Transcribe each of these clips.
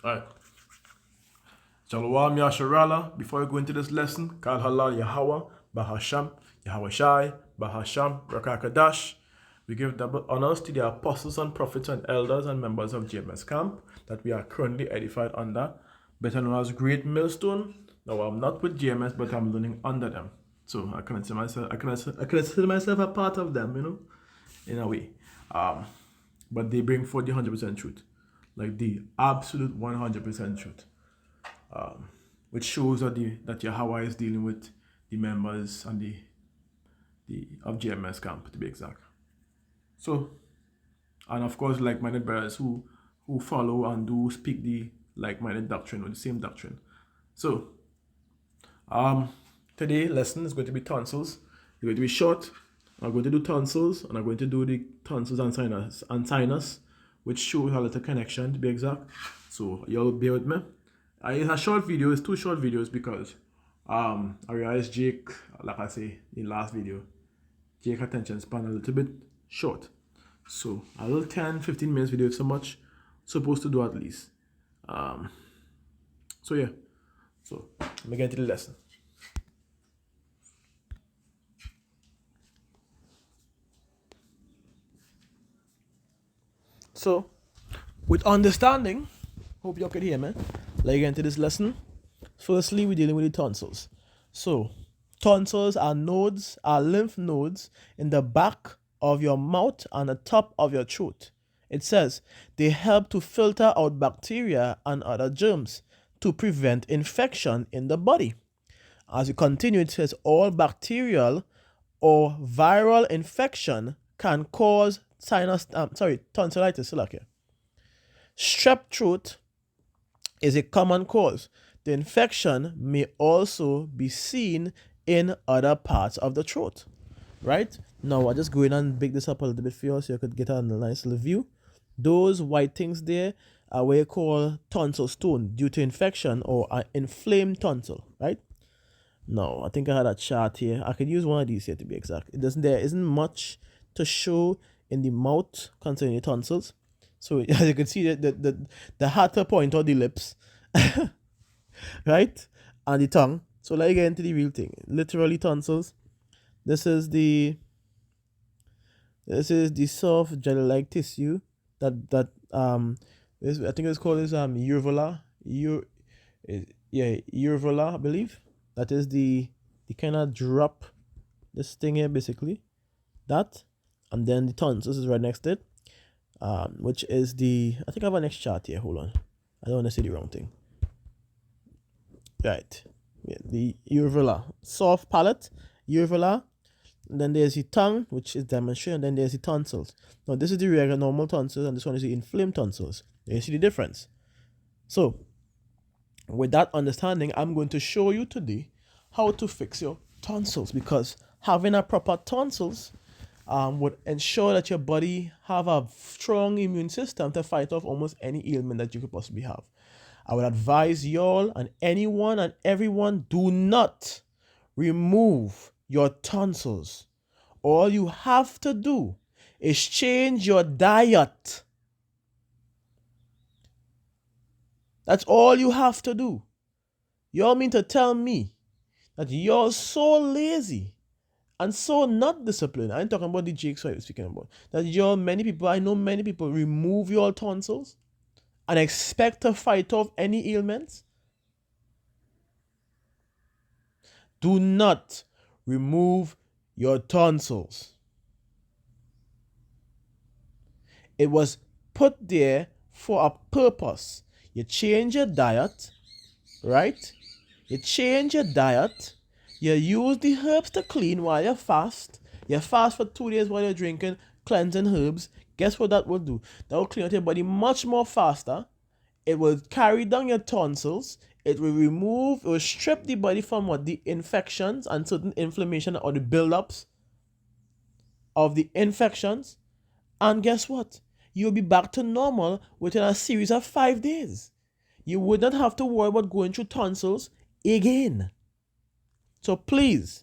Alright. Shalom Yasharala. Before we go into this lesson, Kal Halal Yahweh, Bahasham, Yahweh Shai, Bahasham, Rakakadash. We give double honors to the apostles and prophets and elders and members of GMS Camp that we are currently edified under, better known as Great Millstone. Now I'm not with GMS, but I'm learning under them. So I consider myself a part of them, in a way. But they bring forth the 100% truth, like the absolute 100% truth, which shows that Yahweh is dealing with the members and the of GMS camp, to be exact. So, and of course, like-minded brothers who follow and do speak the like-minded doctrine or the same doctrine. So, today lesson is going to be tonsils. It's going to be short. I'm going to do tonsils, and I'm going to do the tonsils and sinus, which shows a little connection, to be exact. So you'll bear with me. It's a short video. It's 2 short videos because I realized Jake, like I say in last video, Jake attention span a little bit short. So a little 10-15 minutes video is so much supposed to do at least. So yeah. So let me get into the lesson. So, with understanding, hope you can hear me. Let's get into this lesson. Firstly, we're dealing with the tonsils. So, tonsils are lymph nodes in the back of your mouth and the top of your throat. It says they help to filter out bacteria and other germs to prevent infection in the body. As you continue, it says all bacterial or viral infection can cause tonsillitis. Strep throat is a common cause. The infection may also be seen in other parts of the throat. Right? Now, I'll just go in and big this up a little bit for you so you could get a nice little view. Those white things there are what you call tonsil stone due to infection or an inflamed tonsil, right? Now, I think I had a chart here. I could use one of these here to be exact. There isn't much to show in the mouth concerning the tonsils. So as you can see, the hotter point or the lips, right, and the tongue. So let's get into the real thing. Literally tonsils. This is the soft gel-like tissue that I think it's called uvula. Uvula, I believe. That is the kind of drop this thing here basically. That. And then the tonsils is right next to it, which is I think I have a next chart here. Hold on. I don't want to say the wrong thing. Right. Yeah, the uvula. Soft palate, uvula. And then there's the tongue, which is demonstrated, and then there's the tonsils. Now, this is the regular normal tonsils, and this one is the inflamed tonsils. You see the difference? So, with that understanding, I'm going to show you today how to fix your tonsils, because having a proper tonsils would ensure that your body have a strong immune system to fight off almost any ailment that you could possibly have. I would advise y'all and anyone and everyone, do not remove your tonsils. All you have to do is change your diet. That's all you have to do. Y'all mean to tell me that you're so lazy and so not disciplined? I ain't talking about the Jakes I was speaking about. That I know many people remove your tonsils and expect to fight off any ailments. Do not remove your tonsils. It was put there for a purpose. You change your diet, right? You change your diet. You use the herbs to clean while you fast. You fast for 2 days while you're drinking cleansing herbs. Guess what that will do? That will clean out your body much more faster. It will carry down your tonsils. It will strip the body from the infections and certain inflammation or the buildups of the infections. And guess what? You'll be back to normal within a series of 5 days. You would not have to worry about going through tonsils again. So please,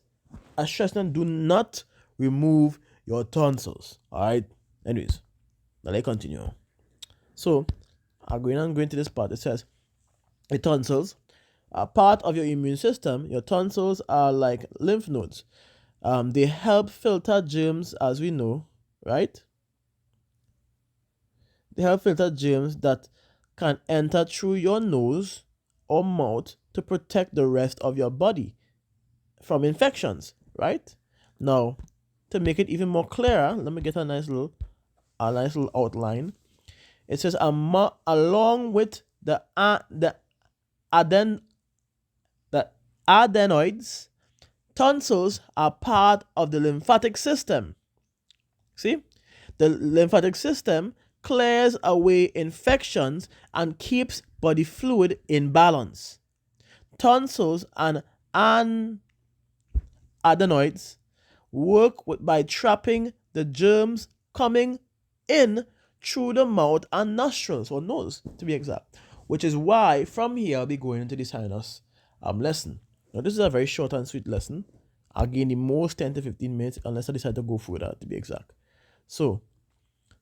I stress that, do not remove your tonsils. Alright? Anyways, now let's continue. So, I'm going to this part. It says the tonsils are part of your immune system. Your tonsils are like lymph nodes. They help filter germs, as we know, right? They help filter germs that can enter through your nose or mouth to protect the rest of your body from infections, right? Now, to make it even more clearer, let me get a nice little outline. It says along with the adenoids, tonsils are part of the lymphatic system. See? The lymphatic system clears away infections and keeps body fluid in balance. Tonsils and adenoids work by trapping the germs coming in through the mouth and nostrils, or nose to be exact, which is why from here I'll be going into the sinus lesson. Now this is a very short and sweet lesson. I'll gain the most 10 to 15 minutes unless I decide to go through that, to be exact. So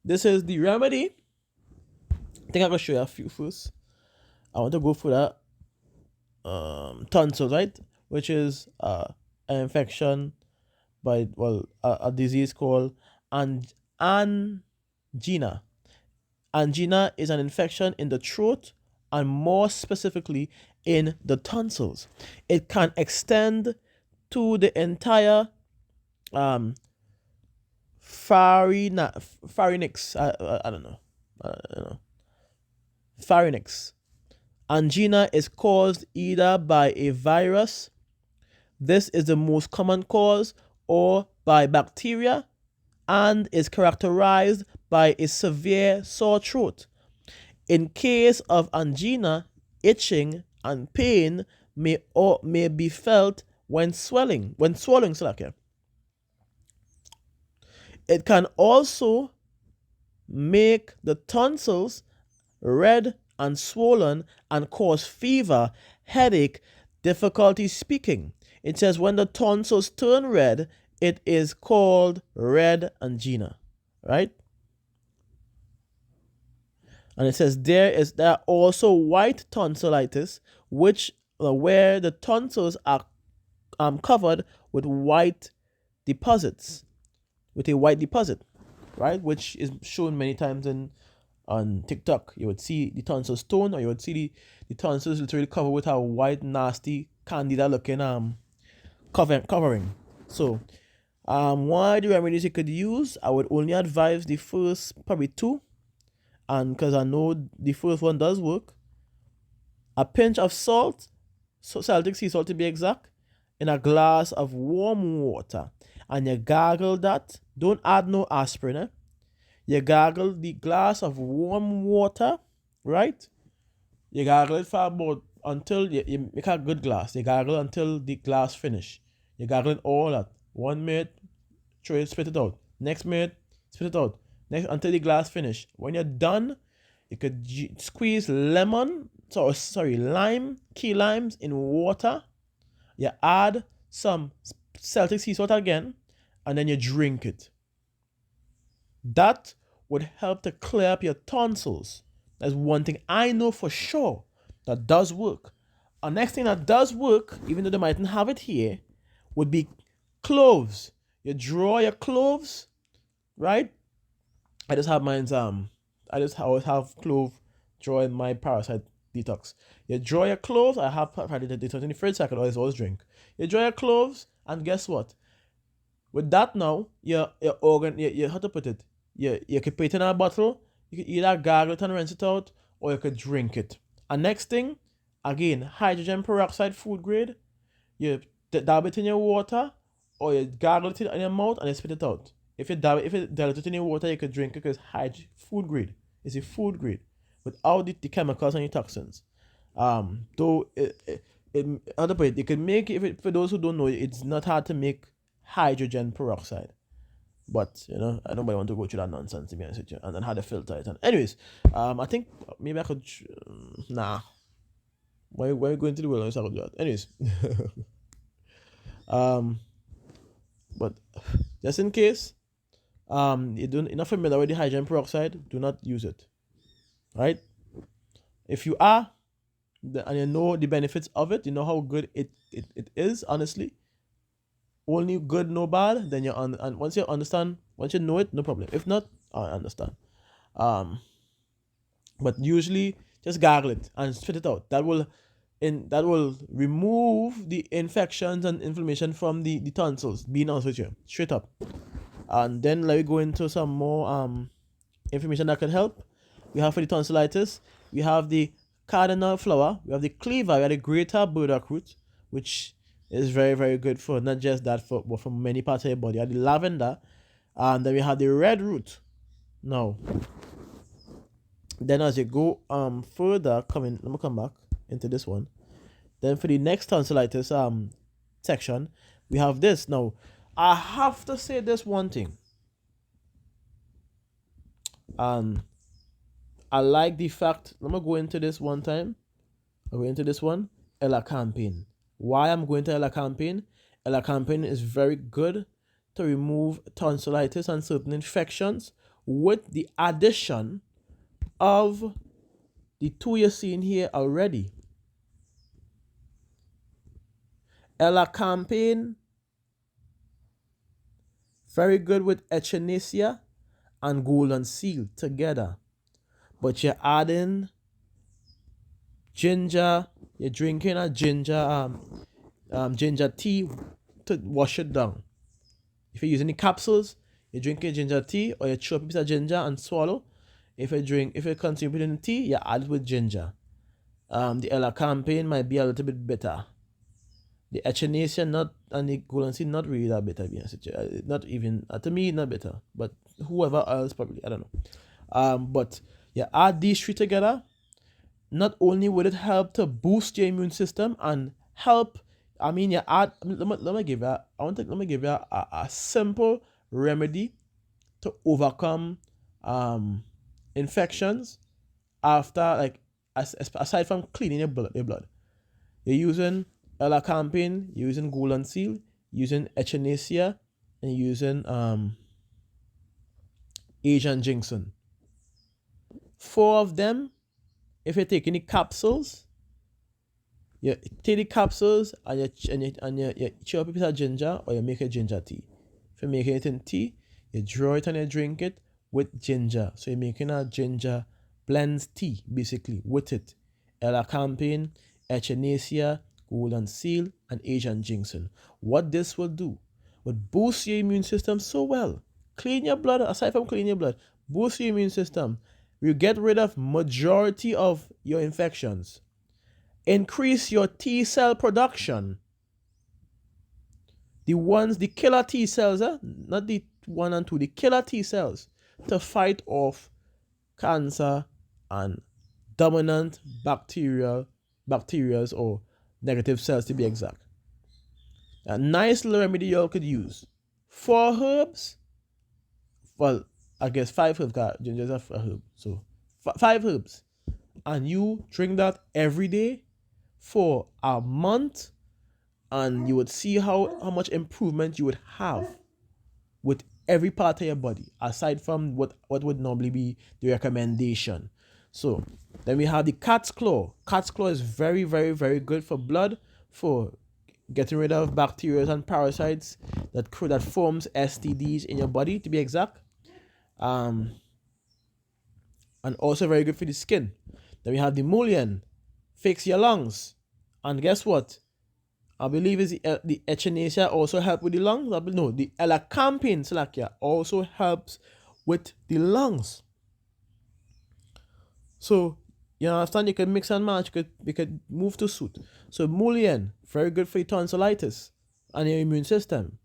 this is the remedy. I think I'm going to show you a few first. I want to go through that tonsil, right? Which is an infection by, a disease called angina. Angina is an infection in the throat and more specifically in the tonsils. It can extend to the entire pharynx. I don't know. Pharynx. Angina is caused either by a virus, this is the most common cause, or by bacteria, and is characterized by a severe sore throat. In case of angina, itching and pain may be felt when swallowing. It can also make the tonsils red and swollen and cause fever, headache, difficulty speaking. It says when the tonsils turn red, it is called red angina, right? And it says there are also white tonsillitis, where the tonsils are covered with white deposits, right? Which is shown many times on TikTok. You would see the tonsil stone, or you would see the tonsils literally covered with a white, nasty, candida looking covering. So, one of the remedies you could use, I would only advise the first probably two, and because I know the first one does work. A pinch of salt, Celtic sea salt to be exact, in a glass of warm water, and you gargle that. Don't add no aspirin. You gargle the glass of warm water, right? You gargle it for about until you make a good glass. You gargle until the glass finish. You gargle it all that. 1 minute, throw it, spit it out. Next minute, spit it out. Next until the glass finish. When you're done, you could squeeze lime, key limes in water. You add some Celtic sea salt again, and then you drink it. That would help to clear up your tonsils. That's one thing I know for sure that does work. A next thing that does work, even though they mightn't have it here, would be cloves. You draw your cloves, right? I just have mine's I just always have clove draw in my parasite detox. You draw your cloves. I have parasite detox in the fridge, so I can always drink. You draw your cloves, and guess what? With that now, your organ, you how to put it? You can put it in a bottle. You can either gargle it and rinse it out, or you could drink it. And next thing, again, hydrogen peroxide, food grade. You dab it in your water, or you gargle it in your mouth and you spit it out. If you dilute it in your water, you could drink it because food grade. It's a food grade without the chemicals and the toxins. Though how to put it, you can make it, for those who don't know, it's not hard to make hydrogen peroxide. But I don't want to go through that nonsense, to be honest with you, and then how to filter it. And anyways, I think maybe I could. Nah, why are you going to the wilderness? I could do that. Anyways, but just in case, you're not familiar with the hydrogen peroxide, do not use it. Right? If you are, and you know the benefits of it, you know how good it is, honestly. Only good, no bad, then and once you understand, once you know it, no problem. If not, I understand. Um, but usually just gargle it and spit it out. That will remove the infections and inflammation from the tonsils, being honest with you. Straight up. And then let me go into some more information that can help. We have for the tonsillitis, we have the cardinal flower, we have the cleaver, we have the greater burdock root, which is very, very good for not just that, but for many parts of your body. We have the lavender, and then we have the red root. Now, then as you go further, let me come back into this one. Then for the next tonsillitis section, we have this. Now, I have to say this one thing. I like the fact, let me go into this one time. I'll go into this one. Elecampane. Why I'm going to elecampane? Elecampane is very good to remove tonsillitis and certain infections with the addition of the two you're seeing here already. Elecampane, very good with echinacea and golden seal together. But you're adding ginger, you're drinking a ginger tea to wash it down. If you're using the capsules, you're drinking ginger tea, or you chew a piece of ginger and swallow. If you consume it in the tea, you add it with ginger. The elecampane might be a little bit better. The echinacea not and the golden seal not really that better. Not even to me not better, but whoever else probably, I don't know. But you add these three together. Not only would it help to boost your immune system and help, let me give you a simple remedy to overcome infections after, like, aside from cleaning your blood. You're using elecampane, you're using golden seal, using echinacea, and using Asian ginseng. 4 of them. If you're taking the capsules, you take the capsules and you chew up a piece of ginger, or you make a ginger tea. If you're making it in tea, you draw it and you drink it with ginger. So you're making a ginger blends tea, basically, with it. Elecampane, echinacea, golden seal, and Asian ginseng. What this will do would boost your immune system so well. Clean your blood, aside from cleaning your blood, boost your immune system. You get rid of majority of your infections. Increase your T cell production. The killer T cells, not the 1 and 2, the killer T cells, to fight off cancer and dominant bacterias or negative cells, to be exact. A nice little remedy you all could use. 4 herbs. Well, I guess 5 herbs, because ginger is a herb. So 5 herbs. And you drink that every day for a month, and you would see how much improvement you would have with every part of your body, aside from what would normally be the recommendation. So then we have the cat's claw. Cat's claw is very, very, very good for blood, for getting rid of bacteria and parasites that forms STDs in your body, to be exact. And also very good for the skin. Then we have the mullein, fix your lungs. And guess what? I believe is the echinacea also help with the lungs. No, the elecampane Salakia also helps with the lungs. So you understand, you can mix and match, you could move to suit. So mullein, very good for your tonsillitis and your immune system.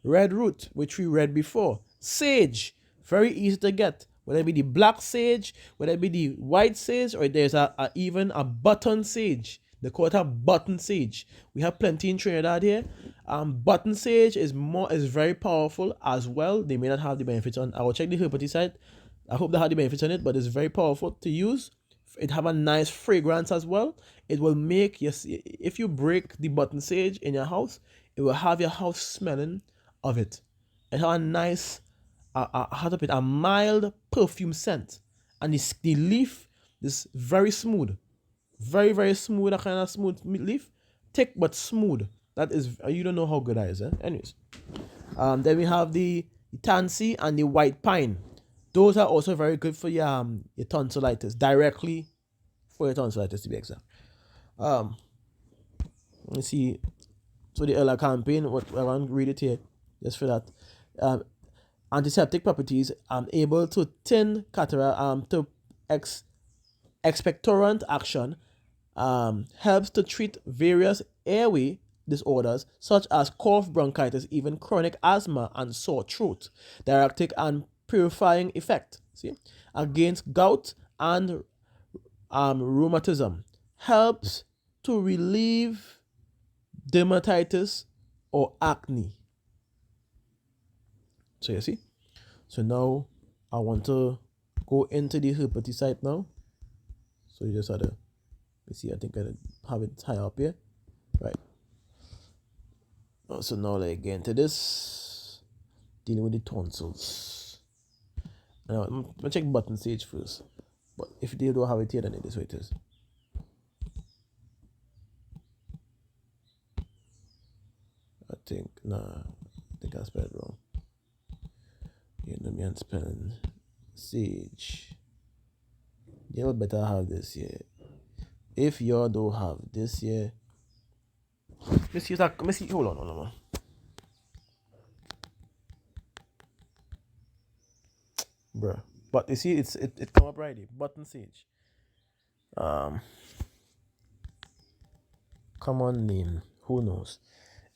Red root, which we read before. Sage, very easy to get. Whether it be the black sage, whether it be the white sage, or there's even a button sage. They call it a button sage. We have plenty in Trinidad here. Button sage is very powerful as well. They may not have the benefits on. I will check the herbicide. I hope they have the benefits on it, but it's very powerful to use. It have a nice fragrance as well. It will make if you break the button sage in your house, it will have your house smelling of it. It have a nice, a mild perfume scent, and the leaf is very smooth. Very, very smooth, a kind of smooth leaf. Thick but smooth. That is, you don't know how good that is, eh? Anyways. Then we have the tansy and the white pine. Those are also very good for your tonsillitis, directly for your tonsillitis to be exact. Um, let's see. So the earlier campaign, what I want to read it here, just for that. Um, Antiseptic properties, able to thin cataract, to expectorant action, helps to treat various airway disorders such as cough, bronchitis, even chronic asthma and sore throat. Diuretic and purifying effect. See, against gout and rheumatism. Helps to relieve dermatitis or acne. So you see. So now I want to go into the herpety site now. So you just had to, let me see, I think I have it high up here. Right. So now like get into this, dealing with the tonsils. Now I'm gonna check button stage first. But if they don't have it here, then it is what it is. I think I spelled it wrong. You know me and spelling sage. You better have this here. If you don't have this here, let me see. Hold on. Bruh. But you see, it come up right here. Button sage. Common name. Who knows?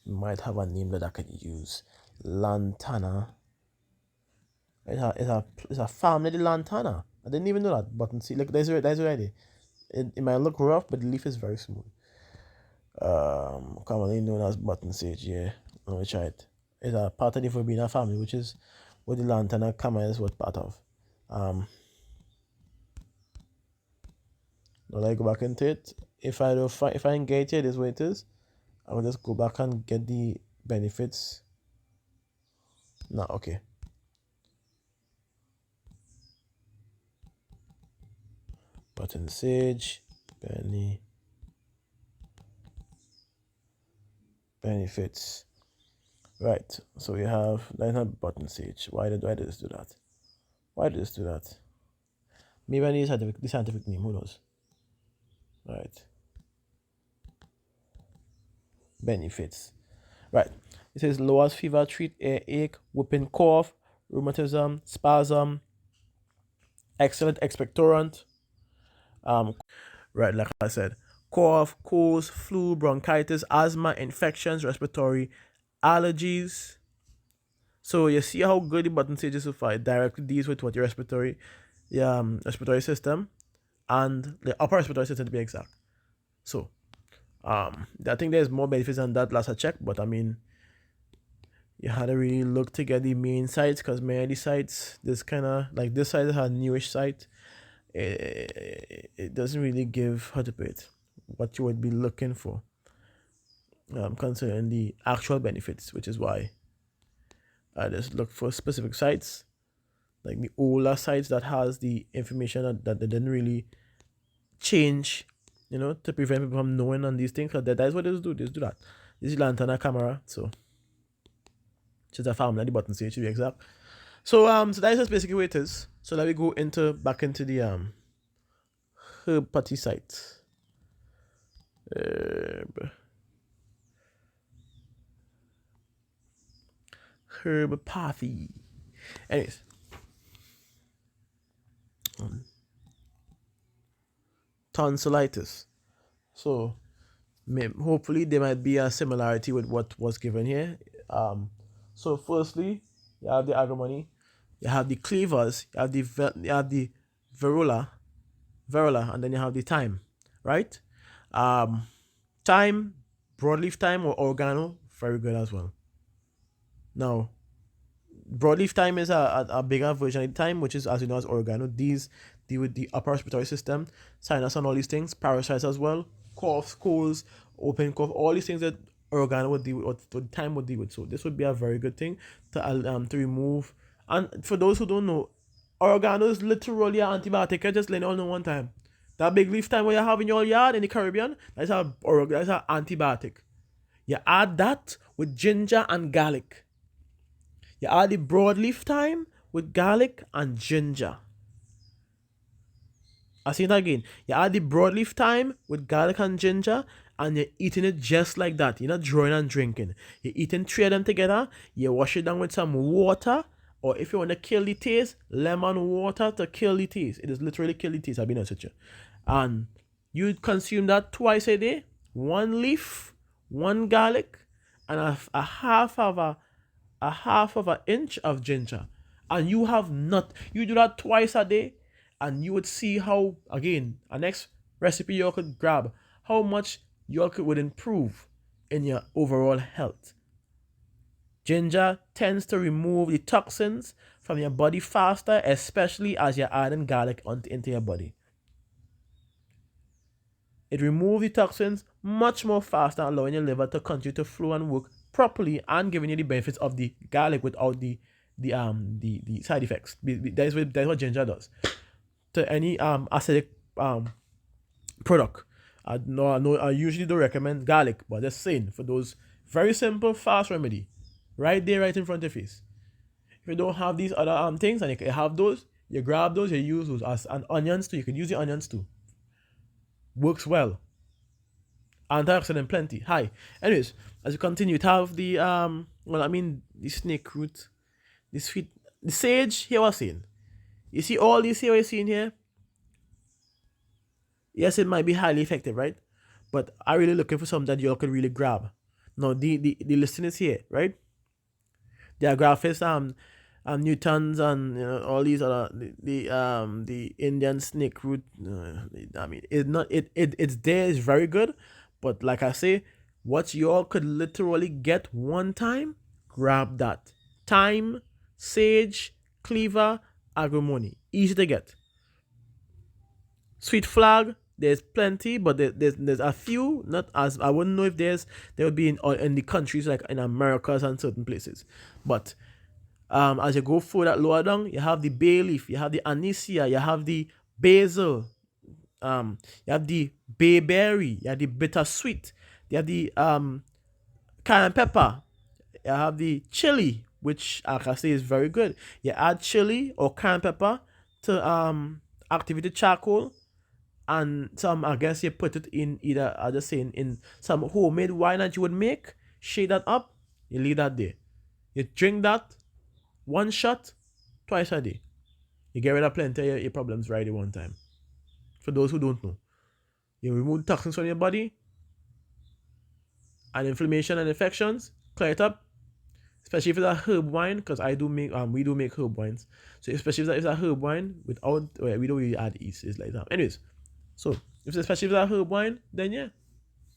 It might have a name that I can use. Lantana. It's a family, the lantana. I didn't even know that. Button sage. Look, there's already. It might look rough, but the leaf is very smooth. Commonly known as button sage. Yeah, let me try it. It's a part of the verbena family, which is what the lantana kama is what part of. Now I go back into it. If I don't find, if I engage it, this way it is. I will just go back and get the benefits. No, okay. Button sage, benefits. Right. So we have that's not button sage. Why did this do that? Why did this do that? Maybe I need the scientific name. Who knows? Right. Benefits. Right. It says lowers fever, treat earache, whooping cough, rheumatism, spasm, excellent expectorant. Right, like I said, cough, colds, flu, bronchitis, asthma, infections, respiratory, allergies. So you see how good the button sage is so far. It directly deals with what your respiratory system and the upper respiratory system to be exact. So I think there's more benefits than that last I checked, but I mean, you had to really look to get the main sites because many of the sites, this kind of like this site is a newish site. It doesn't really give how to put it what you would be looking for concerning the actual benefits, which is why I just look for specific sites like the older sites that has the information that they didn't really change, to prevent people from knowing on these things. Cause that is what they do. They do that. This is lantana camera, so it's a family the button stage to be exact. So so that is just basically what it is. So let me go back into the herb party site. Herbopathy. Anyways. Tonsillitis. So hopefully there might be a similarity with what was given here. So firstly, you have the agrimony, you have the cleavers, you have the varula, and then you have the thyme, right? Thyme, broadleaf thyme or oregano, very good as well. Now, broadleaf thyme is a bigger version of the thyme, which is, as you know, as oregano. These deal with the upper respiratory system, sinus and all these things, parasites as well, coughs, colds, open cough, all these things that oregano would deal with, or thyme would deal with. So this would be a very good thing to remove. And for those who don't know, oregano is literally an antibiotic. I just let you all know one time. That big leaf thyme what you have in your yard in the Caribbean, that's an antibiotic. You add that with ginger and garlic. You add the broadleaf thyme with garlic and ginger. I say it again. You add the broadleaf thyme with garlic and ginger, and you're eating it just like that. You're not drawing and drinking. You're eating three of them together. You wash it down with some water, or if you want to kill the taste, lemon water to kill the taste. It is literally kill the taste. I'll be honest with you. And you consume that twice a day. One leaf, one garlic, and a half of an inch of ginger, and you have not. You do that twice a day, and you would see how, again, a next recipe you could grab, how much you would improve in your overall health. Ginger tends to remove the toxins from your body faster, especially as you're adding garlic into your body. It removes the toxins much more faster, allowing your liver to continue to flow and work properly, and giving you the benefits of the garlic without the side effects. That's what ginger does to any acidic product. I usually don't recommend garlic, but just saying, for those very simple fast remedy, right there, right in front of your face. If you don't have these other things and you have those, you grab those, you use those. And onions too, you can use the onions too. Works well. Antioxidant plenty. Hi. Anyways, as you continue to have the the snake root, the sweet, the sage. Here was saying, you see all these here, what you're seeing here. Yes, it might be highly effective, right? But I'm really looking for something that you all could really grab. Now the listing is here, right? There are graphics, Newtons, and all these other the Indian snake root. I mean, it's there. It's very good, but like I say, what you all could literally get one time, grab that. Thyme, sage, cleaver, agrimony, easy to get. Sweet flag, there's plenty, but there's a few. Not as I wouldn't know if there would be in the countries like in Americas and certain places, but as you go further lower down, you have the bay leaf, you have the anisea, you have the basil, you have the bayberry, you have the bittersweet, you have the cayenne pepper, you have the chili, which I can say is very good. You add chili or cayenne pepper to activated charcoal, and some, I guess, you put it in either, I just saying, in some homemade wine that you would make, shake that up, you leave that there. You drink that, one shot, twice a day. You get rid of plenty of your problems right at one time. For those who don't know, you remove toxins from your body and inflammation and infections, clear it up. Especially if it's a herb wine, because we do make herb wines. So especially if it's a herb wine without, we don't really add yeast. It's like that. Anyways, so especially if it's a herb wine, then yeah,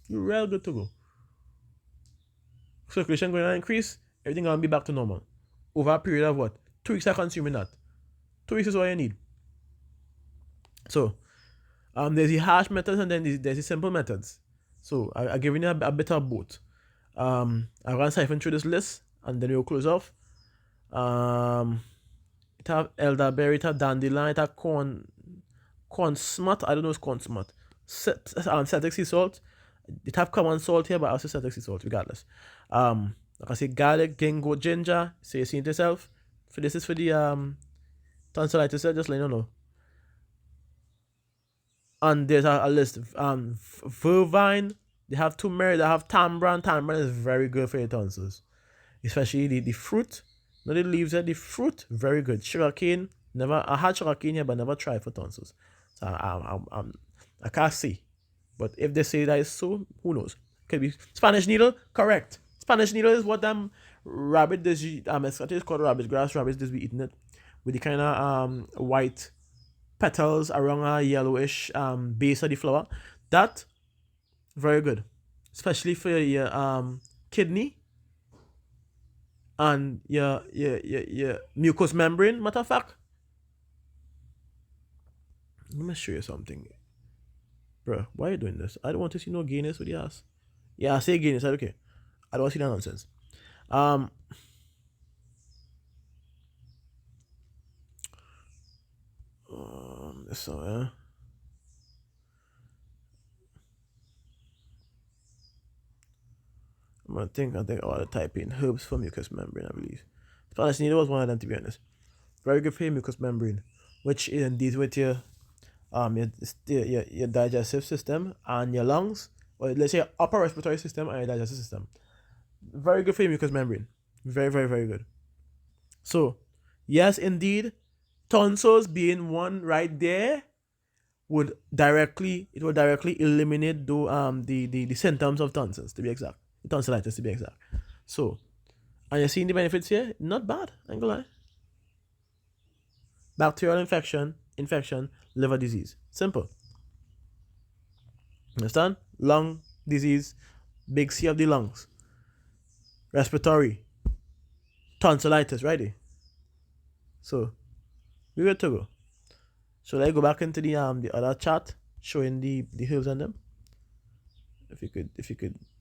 you're real good to go. Circulation going to increase, everything gonna be back to normal. Over a period of what? 2 weeks of consuming that. 2 weeks is all you need. So, there's the harsh methods, and then there's the simple methods. So I've given you a bit of both. I'm gonna siphon through this list, and then we'll close off. It have elderberry, it have dandelion, it have corn smut. I don't know if it's corn smut. Celtic sea salt. It have common salt here, but also Celtic sea salt, regardless. Like I say, garlic, ginger. So you see it yourself. For this is for the tonsillitis, just let you know. And there's a list. Vervine. They have turmeric. They have tamarind. Tamarind is very good for your tonsils, especially the fruit. Not the leaves, the fruit, very good. Sugarcane. I had sugarcane here, but never tried for tonsils. So I can't see. But if they say that is so, who knows? Could be Spanish needle, correct. Spanish needle is what rabbit this it's called rabbit grass. Rabbits this be eating it with the kind of white petals around a yellowish base of the flower. That very good, especially for your kidney and your mucous membrane. Matter of fact, let me show you something, bro. Why are you doing this? I don't want to see no gayness with your ass. Yeah, I say gayness. Okay, I don't want to see that nonsense. So I think I ought to type in herbs for mucous membrane, I believe. But honestly, it was one of them, to be honest. Very good for your mucous membrane, which deals with your digestive system and your lungs, or let's say your upper respiratory system and your digestive system. Very good for your mucous membrane. Very, very, very good. So, yes, indeed, tonsils being one right there would directly eliminate the symptoms of tonsils, to be exact. Tonsillitis, to be exact. So, and you're seeing the benefits here? Not bad, I ain't gonna lie. Bacterial infection, liver disease. Simple. Understand? Lung disease, big C of the lungs. Respiratory, tonsillitis, righty. So, we're good to go. So let's go back into the other chart showing the hills and them. If you could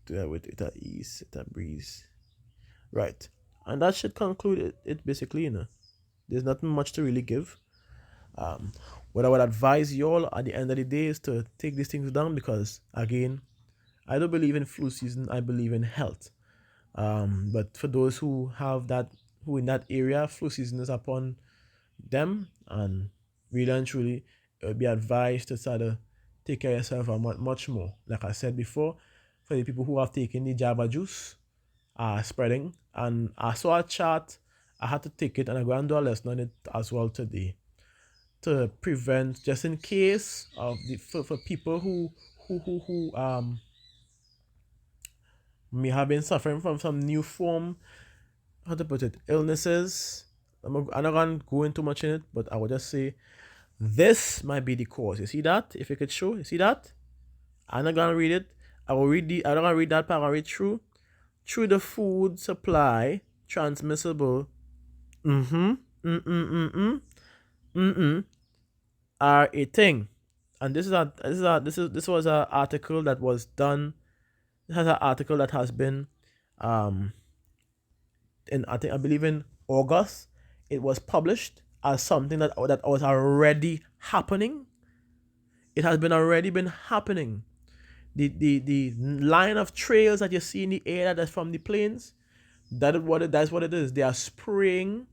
do that with ease, with a breeze. Right. And that should conclude it basically, There's nothing much to really give. What I would advise you all at the end of the day is to take these things down, because again, I don't believe in flu season, I believe in health. But for those who in that area, flu season is upon them, and really and truly, it would be advised to try to take care of yourself much more. Like I said before, for the people who have taken the Java juice, spreading, and I saw a chart, I had to take it, and I'm going to do a lesson on it as well today, to prevent, just in case of for people who may have been suffering from some new form, how to put it, illnesses. I'm not going to go into much in it, but I would just say this might be the cause. You see that? If you could show, you see that? I'm not going to read it. I'm not going to read that part. I'm going to read through the food supply, transmissible, are a thing. And this was an article that was done. This has an article that has been I believe in August. It was published as something that was already happening. It has already been happening. The line of trails that you see in the air that's from the planes, that's what it is. They are spraying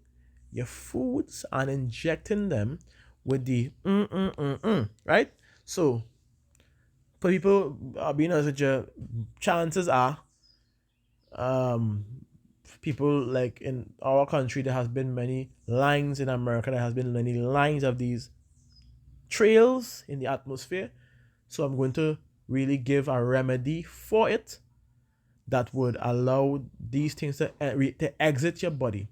your foods and injecting them with the right? So for people being honest with you, chances are people like in our country, there has been many lines. In America, there has been many lines of these trails in the atmosphere. So I'm going to really give a remedy for it that would allow these things to exit your body,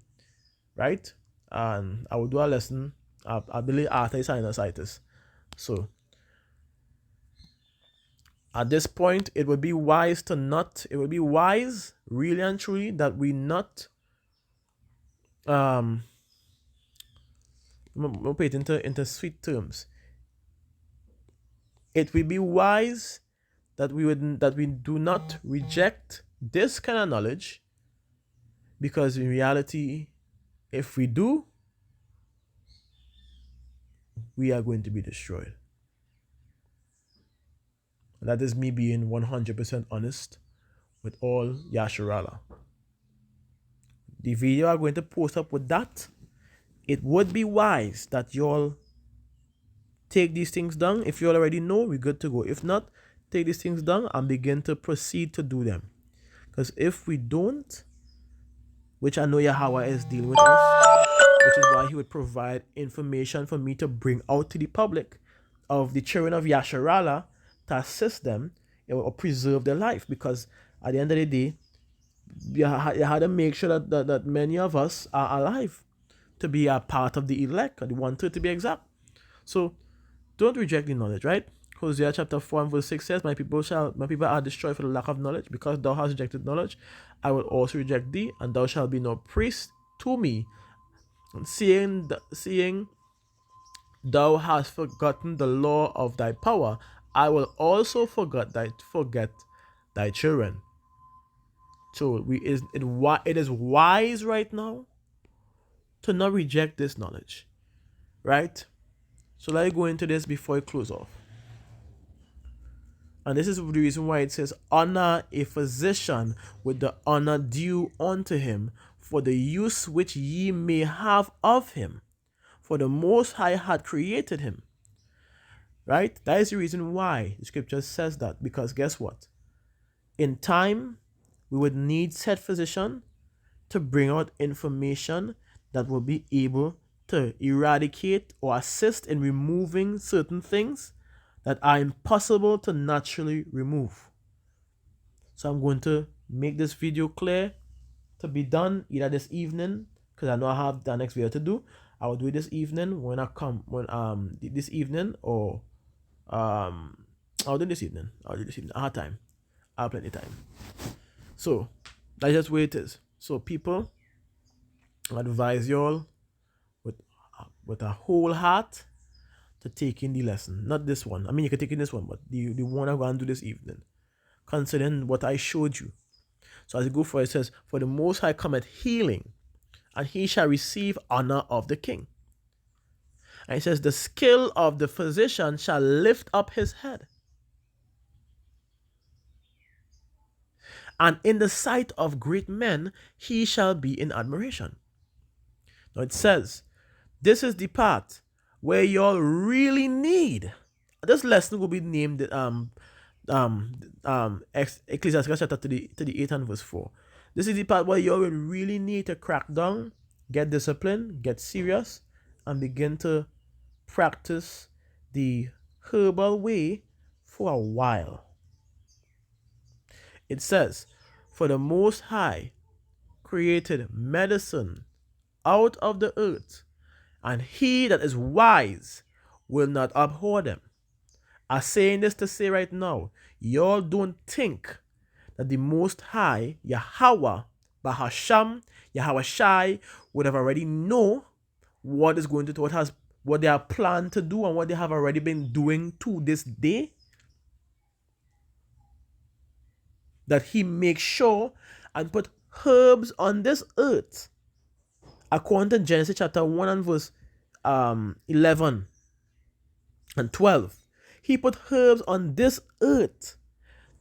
right? And I will do a lesson, I believe, after sinusitis. So at this point, it would be wise, really and truly, that we not put it into sweet terms. It will be wise that we do not reject this kind of knowledge, because in reality, if we do, we are going to be destroyed. And that is me being 100% honest with all Yasharala. The video I'm going to post up with that, it would be wise that you all take these things down. If you already know, we're good to go. If not, take these things down and begin to proceed to do them. Because if we don't, which I know Yahweh is dealing with us, which is why he would provide information for me to bring out to the public of the children of Yasharala, to assist them or preserve their life. Because at the end of the day, you had to make sure that many of us are alive to be a part of the elect, or the 1/3 to be exact. So don't reject the knowledge, right? Hosea chapter 4 and verse 6 says, My people are destroyed for the lack of knowledge. Because thou hast rejected knowledge, I will also reject thee, and thou shalt be no priest to me. And seeing thou hast forgotten the law of thy power, I will also forget thy children. So it is wise right now to not reject this knowledge, right? So let's go into this before I close off. And this is the reason why it says, honor a physician with the honor due unto him, for the use which ye may have of him. For the Most High had created him. Right? That is the reason why the scripture says that. Because guess what? In time, we would need said physician to bring out information that will be able to eradicate or assist in removing certain things that are impossible to naturally remove. So I'm going to make this video clear to be done either this evening, because I know I have the next video to do. I will do it this evening when I come this evening, or I'll do this evening. I have time. I have plenty of time. So that's just where it is. So people, I advise y'all with a whole heart to take in the lesson. Not this one. I mean, you can take in this one, but the one I'm going to do this evening, considering what I showed you. So as you go for it, it says, for the Most High cometh healing, and he shall receive honor of the king. And it says, the skill of the physician shall lift up his head. And in the sight of great men, he shall be in admiration. Now it says, this is the part where y'all really need. This lesson will be named Ecclesiasticus chapter 38 and verse 4. This is the part where you will really need to crack down, get disciplined, get serious, and begin to practice the herbal way for a while. It says, for the Most High created medicine out of the earth, and he that is wise will not abhor them. I'm saying this to say right now, y'all don't think that the Most High, Yahweh, Bahasham, Yahweh Shai, would have already know what is going to, what they are planned to do and what they have already been doing to this day. That he makes sure and put herbs on this earth. According to Genesis chapter 1 and verse 11 and 12. He put herbs on this earth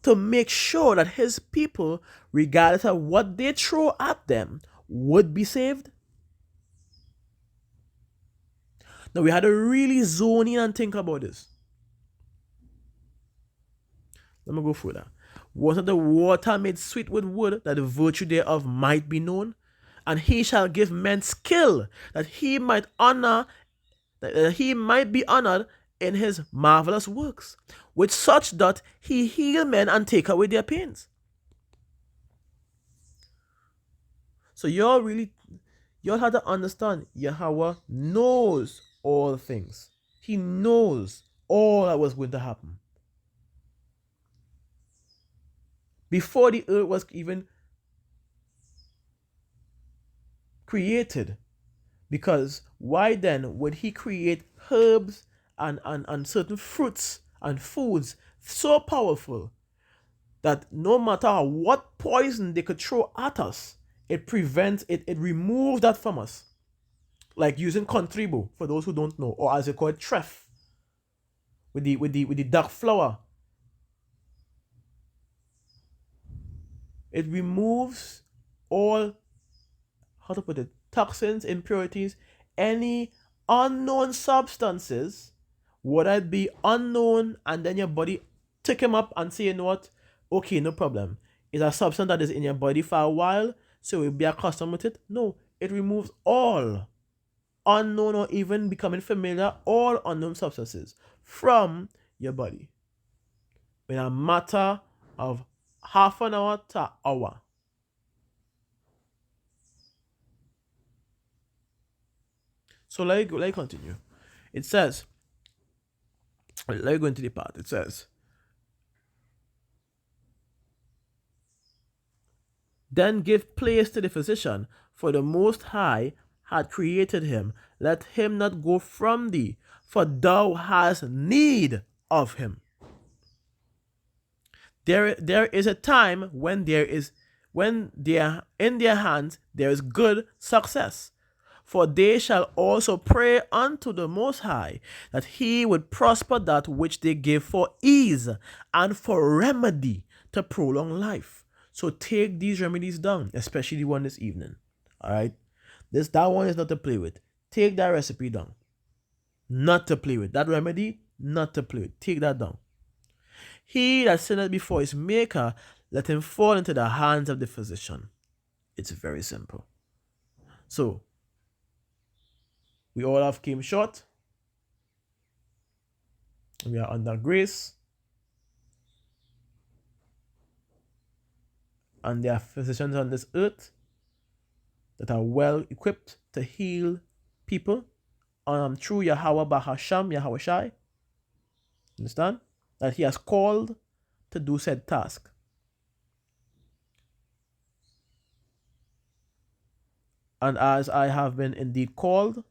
to make sure that his people, regardless of what they throw at them, would be saved. Now we had to really zone in and think about this. Let me go further. Was not the water made sweet with wood, that the virtue thereof might be known? And he shall give men skill, that he might be honored in his marvelous works. With such doth he heal men and take away their pains. So y'all have to understand, Yahweh knows all things. He knows all that was going to happen. Before the earth was even created. Because why then would he create herbs and certain fruits and foods so powerful that no matter what poison they could throw at us, it prevents it, it removes that from us. Like using contribu, for those who don't know, or as they call it, treff, with the dark flower. It removes all, how to put it, toxins, impurities, any unknown substances, would it be unknown, and then your body take them up and say, you know what, okay, no problem. It's a substance that is in your body for a while, so you'll be accustomed with it. No, it removes all unknown or even becoming familiar, all unknown substances from your body in a matter of half an hour to an hour. So let me continue. It says, let me go into the part. It says, then give place to the physician, for the Most High had created him. Let him not go from thee, for thou hast need of him. There is a time when in their hands there is good success. For they shall also pray unto the Most High, that he would prosper that which they give for ease and for remedy to prolong life. So take these remedies down, especially the one this evening. All right, that one is not to play with. Take that recipe down, not to play with. That remedy, not to play with. Take that down. He that sinneth before his maker, let him fall into the hands of the physician. It's very simple. So we all have came short. We are under grace. And there are physicians on this earth that are well equipped to heal people through Yahweh Bahasham, Yahweh Shai. Understand? That he has called to do said task. And as I have been indeed called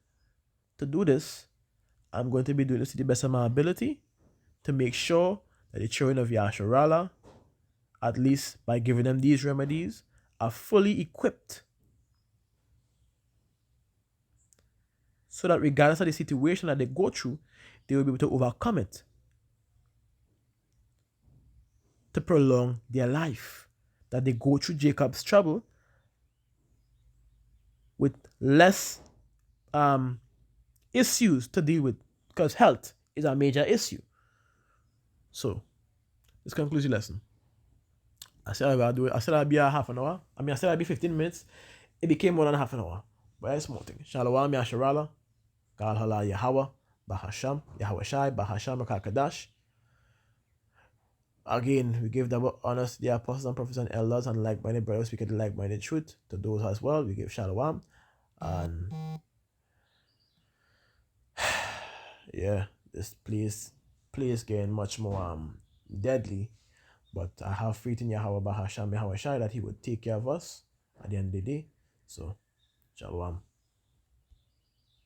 to do this, I'm going to be doing this to the best of my ability to make sure that the children of Yasharallah, at least by giving them these remedies, are fully equipped so that regardless of the situation that they go through, they will be able to overcome it to prolong their life. That they go through Jacob's trouble with less issues to deal with, because health is a major issue. So this concludes the lesson. I said I'd be a half an hour. I said I'd be 15 minutes. It became more than half an hour. But it's small thing. Shalom Yasharala. God Hala Yahweh. Bahasham. Yahweh Shai. Bahasham Kadash. Again, we give double honors to the apostles and prophets and elders and like-minded brothers speaking the like-minded truth. To those as well, we give shalom. And yeah, this place getting much more deadly. But I have faith in Yahweh Bahasham Yahweh Shai that he would take care of us at the end of the day. So, shalom.